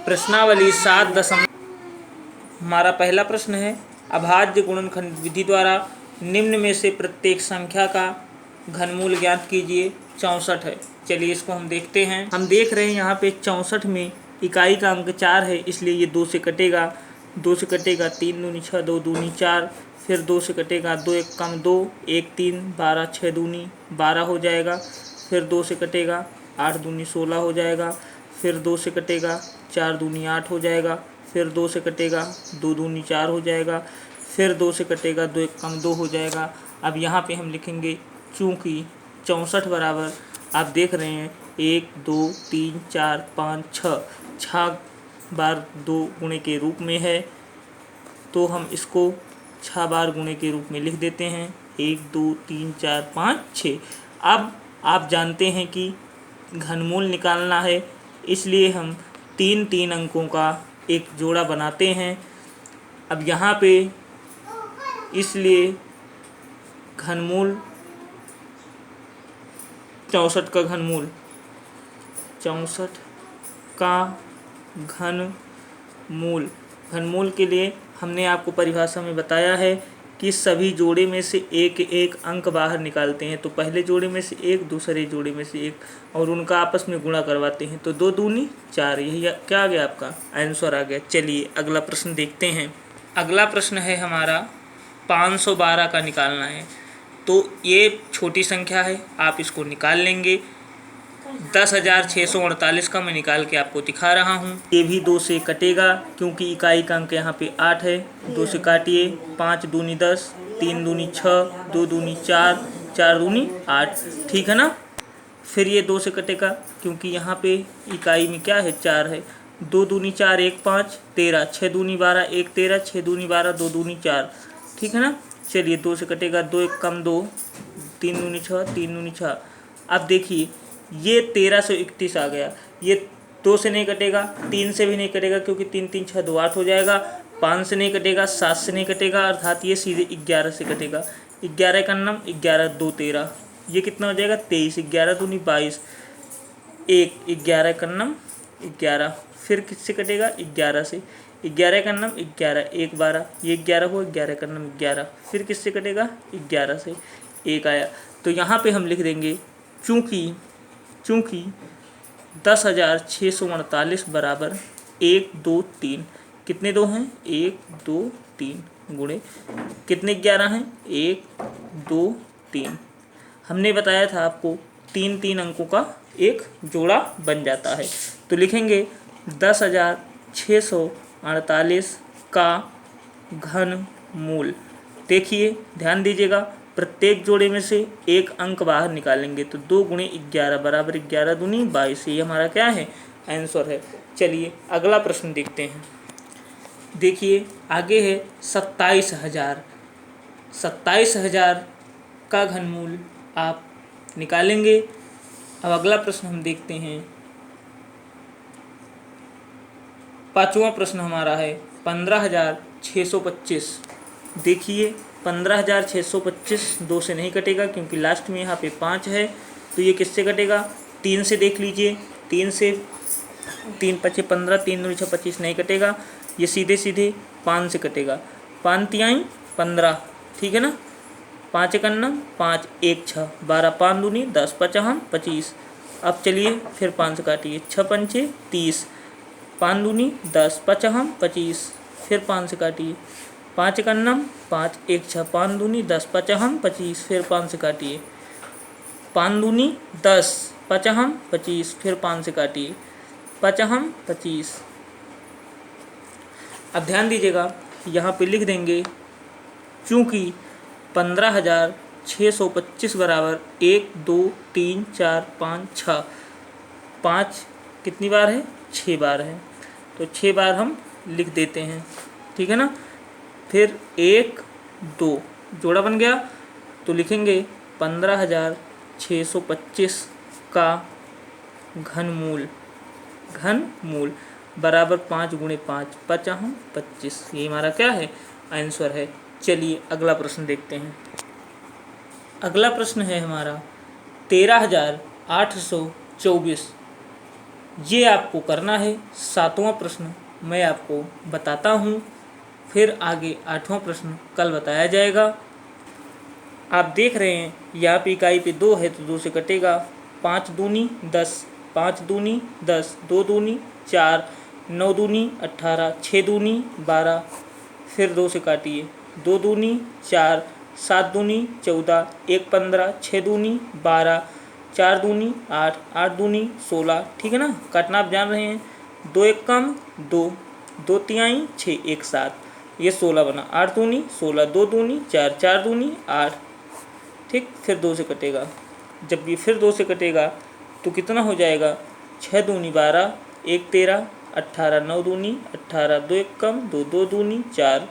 प्रश्नावली 7 हमारा पहला प्रश्न है, अभाज्य गुणनखंड विधि द्वारा निम्न में से प्रत्येक संख्या का घनमूल ज्ञात कीजिए। 64 है। चलिए इसको हम देखते हैं। हम देख रहे हैं यहाँ पे 64 में इकाई का अंक 4 है, इसलिए ये 2 से कटेगा। 2 से कटेगा 3 दूनी 6, 2 दूनी 4, फिर 2 से कटेगा 2 एक कम 2, 1 3, 12, 6 दूनी 12 हो जाएगा। फिर 2 से कटेगा 8 दूनी 16 हो जाएगा। फिर 2 से कटेगा 4 दूनी 8 हो जाएगा। फिर 2 से कटेगा 2 दूनी 4 हो जाएगा। फिर 2 से कटेगा 2 एक कम 2 हो जाएगा। अब यहाँ पे हम लिखेंगे चूँकि 64 बराबर आप देख रहे हैं 1 2 3 4 5 6 बार 2 गुणे के रूप में है, तो हम इसको 6 बार गुणे के रूप में लिख देते हैं। 1 2 3 4 5 6। अब आप जानते हैं कि घनमूल निकालना है, इसलिए हम 3 अंकों का एक जोड़ा बनाते हैं। अब यहाँ पे इसलिए घनमूल 64 का घनमूल 64 का घनमूल के लिए हमने आपको परिभाषा में बताया है कि सभी जोड़े में से एक एक अंक बाहर निकालते हैं। तो पहले जोड़े में से एक, दूसरे जोड़े में से एक, और उनका आपस में गुणा करवाते हैं। तो 2 दूनी 4, यही क्या आ गया, आपका आंसर आ गया। चलिए अगला प्रश्न देखते हैं। अगला प्रश्न है हमारा 512 का निकालना है। तो ये छोटी संख्या है, आप इसको निकाल लेंगे। 10,648 का मैं निकाल के आपको दिखा रहा हूँ। ये भी 2 से कटेगा क्योंकि इकाई का अंक यहाँ पे 8 है। 2 से काटिए, 5 दूनी 10, 3 दूनी 6, 2 दूनी 4, 4 दूनी 8, ठीक है ना। फिर ये 2 से कटेगा क्योंकि यहाँ पे इकाई में क्या है, 4 है। 2 दूनी 4, 1 5, 13, 6 दूनी 12, 1 13, 6 दूनी 12, 2 दूनी 4, ठीक है ना। चलिए 2 से कटेगा 2 एक कम 2, 3 दूनी 6, 3 दूनी 6। अब देखिए ये 13 से 31 आ गया। ये 2 से नहीं कटेगा, 3 से भी नहीं कटेगा क्योंकि 3 3 6 2 8 हो जाएगा। 5 से नहीं कटेगा, 7 से नहीं कटेगा, अर्थात ये सीधे 11 से कटेगा। 11 का नम 11 2 13, ये कितना हो जाएगा 23। 11 दूनी 22, 1 11 का नम 11। फिर किससे कटेगा, 11 से। 11 का नम 11, 1 12, ये 11 हो, 11 का नम 11। फिर किससे कटेगा, 11 से 1 आया। तो यहाँ पे हम लिख देंगे चूँकि 10,648 बराबर 1 2 3, कितने 2 हैं, 1 2 3 गुणे कितने 11 हैं, 1 2 3। हमने बताया था आपको 3 अंकों का एक जोड़ा बन जाता है। तो लिखेंगे 10,648 का घनमूल। देखिए ध्यान दीजिएगा, प्रत्येक जोड़े में से एक अंक बाहर निकालेंगे। तो 2 गुणे 11 बराबर 11 दूनी 22, ये हमारा क्या है, आंसर है। चलिए अगला प्रश्न देखते हैं। देखिए आगे है 27,000। 27,000 का घनमूल आप निकालेंगे। अब अगला प्रश्न हम देखते हैं। 5वां प्रश्न हमारा है 15,625। देखिए 15,625 2 से नहीं कटेगा क्योंकि लास्ट में यहाँ पे 5 है। तो ये किससे कटेगा, 3 से देख लीजिए। 3 से 3 5 15, 3 दूनी 6 25 नहीं कटेगा। ये सीधे सीधे 5 से कटेगा। 5 तिहाई 15, ठीक है ना। 5 एक अन्ना 5, 1 6, 12 5 दूनी 10, 5 हम 25। अब चलिए फिर 5 से काटिए, 6 पंचे 30, 5 दूनी 10, 5 हम 25। फिर 5 से काटिए, 5 एक अन्नम 5, 1 6, 5 दूनी 10, 5 हम 25। फिर 5 से काटिए, 5 दूनी 10, 5 हम 25। फिर 5 से काटिए, 5 हम 25। अब ध्यान दीजिएगा, यहाँ पे लिख देंगे चूँकि 15,625 बराबर 1 2 3 4 5 6, 5 कितनी बार है, 6 बार है। तो 6 बार हम लिख देते हैं, ठीक है ना। फिर 1 2 जोड़ा बन गया। तो लिखेंगे 15,625 का घनमूल बराबर 5 गुणे 5, 5 हम 25। ये हमारा क्या है, आंसर है। चलिए अगला प्रश्न देखते हैं। अगला प्रश्न है हमारा 13,824। ये आपको करना है। 7वां प्रश्न मैं आपको बताता हूँ, फिर आगे 8वां प्रश्न कल बताया जाएगा। आप देख रहे हैं यहाँ पे इकाई पे 2 है तो 2 से कटेगा। 5 दूनी 10, 5 दूनी 10, 2 दूनी 4, 9 दूनी 18, 6 दूनी 12, फिर 2 से काटिए। 2 दूनी 4, 7 दूनी 14, 1 15, 6 दूनी 12, 4 दूनी 8, 8 दूनी 16। ठीक है ना, काटना आप जान रहे हैं। 2 एक कम 2, 2 तिहाई 6, 1 7, ये 16 बना। 8 दूनी 16, 2 दूनी 4, 4 दूनी 8। ठीक, फिर 2 से कटेगा। जब ये फिर 2 से कटेगा तो कितना हो जाएगा? 6 दूनी 12, 1 13, 18, 9 दूनी 18, 2 एक कम 2, 2 दूनी 4।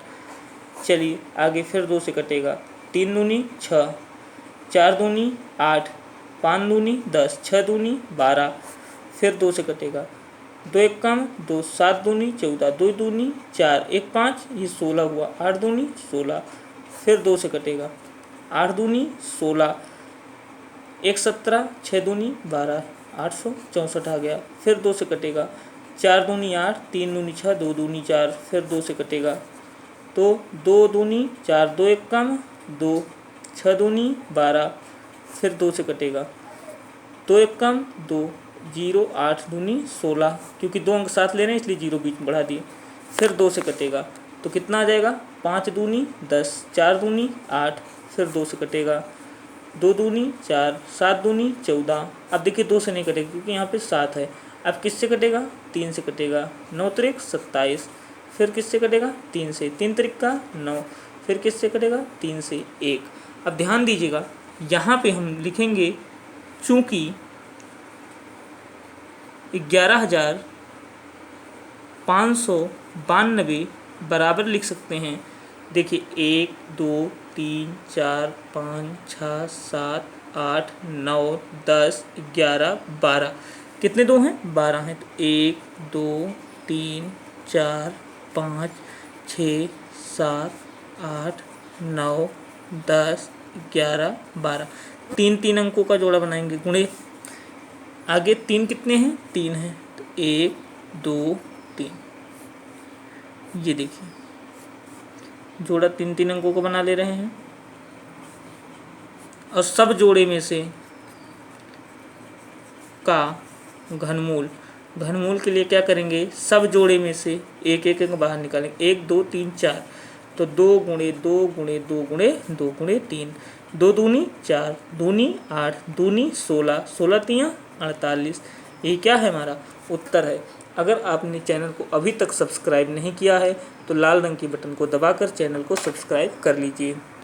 चलिए आगे फिर 2 से कटेगा। 3 दूनी 6, 4 दूनी 8, 5 दूनी 10, 6 दूनी 12, फिर 2 से कटेगा। 2 एक कम 2, 7 दूनी 14, 2 दूनी 4, 1 5, ये 16 हुआ। 8 दूनी 16, फिर 2 से कटेगा। 8 दूनी 16, 1 17, 6 दूनी 12, 864 आ गया। फिर 2 से कटेगा। 4 दूनी 8, 3 दूनी 6, 2 दूनी 4, फिर 2 से कटेगा। तो 2 दूनी 4, 2 एक कम 2, 6 दूनी 12, फिर 2 से कटेगा। 2 एक कम 2, 0, 8 दूनी 16, क्योंकि 2 अंक साथ ले रहे हैं इसलिए 0 बीच में बढ़ा दिए। फिर 2 से कटेगा तो कितना आ जाएगा? 5 दूनी 10, 4 दूनी 8, फिर 2 से कटेगा। 2 दूनी 4, 7 दूनी 14। अब देखिए 2 से नहीं कटेगा क्योंकि यहाँ पे 7 है। अब किससे कटेगा? 3 से कटेगा। 9 त्रिक 27, फिर किससे कटेगा? 3 से। 3 त्रिक का 9, फिर किससे कटेगा? 3 से 1। अब ध्यान दीजिएगा यहाँ पे हम लिखेंगे चूँकि 11,592 बराबर लिख सकते हैं। देखिए 1 2 3 4 5 6 7 8 9 10 11 12, कितने 2 हैं? 12 हैं। तो 1 2 3 4 5 6 7 8 9 10 11 12, 3 अंकों का जोड़ा बनाएंगे। गुणे आगे 3 कितने हैं? 3 हैं। तो 1 2 3, ये देखिए जोड़ा 3 अंकों को बना ले रहे हैं। और सब जोड़े में से का घनमूल के लिए क्या करेंगे? सब जोड़े में से एक अंक बाहर निकालेंगे। 1 2 3 4, तो 2 गुणे 2 गुणे 2 गुणे 2 गुणे 3, 2 दूनी 4, दूनी 8, दूनी 16, 16 तियाँ 48। ये क्या है? हमारा उत्तर है। अगर आपने चैनल को अभी तक सब्सक्राइब नहीं किया है तो लाल रंग की बटन को दबाकर चैनल को सब्सक्राइब कर लीजिए।